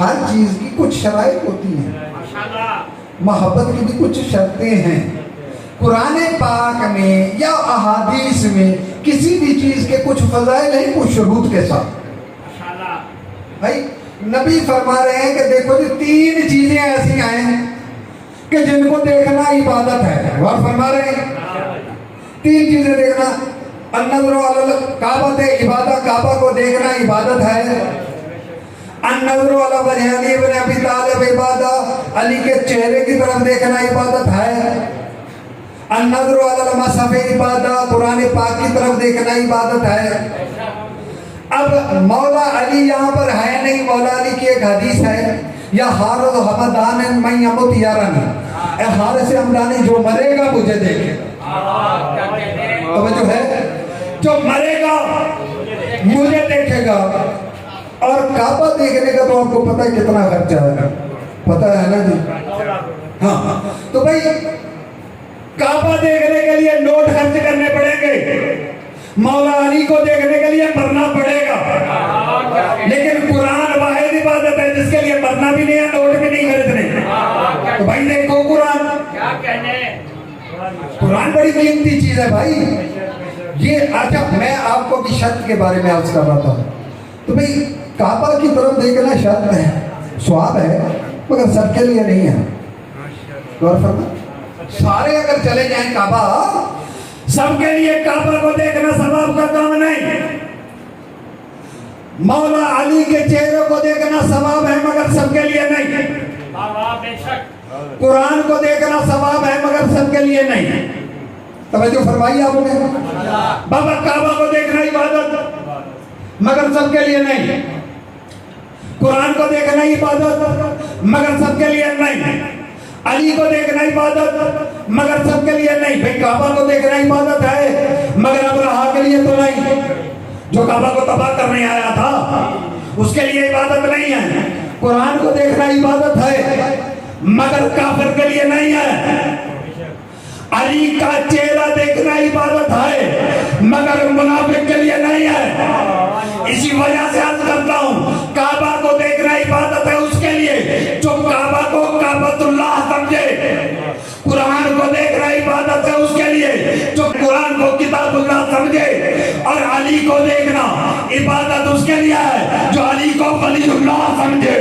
ہر چیز کی کچھ شرائط ہوتی ہیں، محبت کی بھی کچھ شرطیں ہیں۔ قرآن پاک میں یا احادیث میں کسی بھی چیز کے کچھ فضائل ہیں کچھ شروط کے ساتھ۔ بھائی نبی فرما رہے ہیں کہ دیکھو جی 3 چیزیں ایسی ہیں کہ جن کو دیکھنا عبادت ہے، اور فرما رہے ہیں 3 چیزیں دیکھنا، النظر علی الکعبۃ عبادت، کعبہ کو دیکھنا عبادت ہے، النظر علی وجہ علی بن ابی طالب عبادت، علی کے چہرے کی طرف دیکھنا عبادت ہے، النظر علی المصحف عبادت، قرآن پاک کی طرف دیکھنا عبادت ہے۔ اب مولا علی یہاں پر ہے نہیں، مولا علی کی ایک حدیث ہے، یا حارث حمدان من یمت یرانی، اے حارث حمدانی جو مرے گا مجھے دیکھے گا، توجہ ہے، جو مرے گا مجھے دیکھے گا۔ اور کعبہ دیکھنے کا تو آپ کو پتہ ہے کتنا خرچہ ہے، پتہ ہے نا جی؟ ہاں تو بھائی کعبہ دیکھنے کے لیے نوٹ خرچ کرنے پڑیں گے، مولا علی کو دیکھنے کے لیے مرنا پڑے گا، لیکن قرآن واحد عبادت ہے جس کے لیے مرنا بھی نہیں ہے، نوٹ بھی نہیں خریدنے۔ تو بھائی دیکھو قرآن بڑی قیمتی چیز ہے بھائی یہ۔ اچھا میں آپ کو بھی شرط کے بارے میں عرض کر رہا تھا، تو بھائی کعبہ کی طرف دیکھنا شرط ہے، ثواب ہے، مگر سب کے لیے نہیں ہے۔ غور فرما، سارے اگر چلے جائیں کعبہ، سب کے لیے کعبہ کو دیکھنا ثواب کا کام نہیں۔ مولا علی کے چہرے کو دیکھنا ثواب ہے مگر سب کے لیے نہیں، قرآن کو دیکھنا ثواب ہے مگر سب کے لیے نہیں۔ توجہ فرمائی آپ نے؟ بابا کعبہ کو دیکھنا عبادت مگر سب کے لیے نہیں، قرآن کو دیکھنا عبادت مگر سب کے لیے نہیں، علی کو دیکھنا عبادت مگر سب کے لیے نہیں۔ بھئی کعبہ کو دیکھنا عبادت ہے مگر ابرہا کے لیے تو نہیں، جو کعبہ کو تباہ کرنے آیا تھا اس کے لیے عبادت نہیں ہے۔ قرآن کو دیکھنا عبادت ہے مگر کافر کے لیے نہیں ہے، علی کا چہرہ دیکھنا عبادت ہے مگر منافق کے لیے نہیں ہے۔ اسی وجہ سے عرض کرتا ہوں کعبہ کو دیکھنا عبادت ہے اس کے لیے جو کعبہ کو کعبۃ اللہ سمجھے، قرآن کو دیکھنا عبادت ہے اس کے لیے جو قرآن کو کتاب اللہ سمجھے، اور علی کو دیکھنا عبادت اس کے لیے ہے جو علی کو ولی اللہ سمجھے۔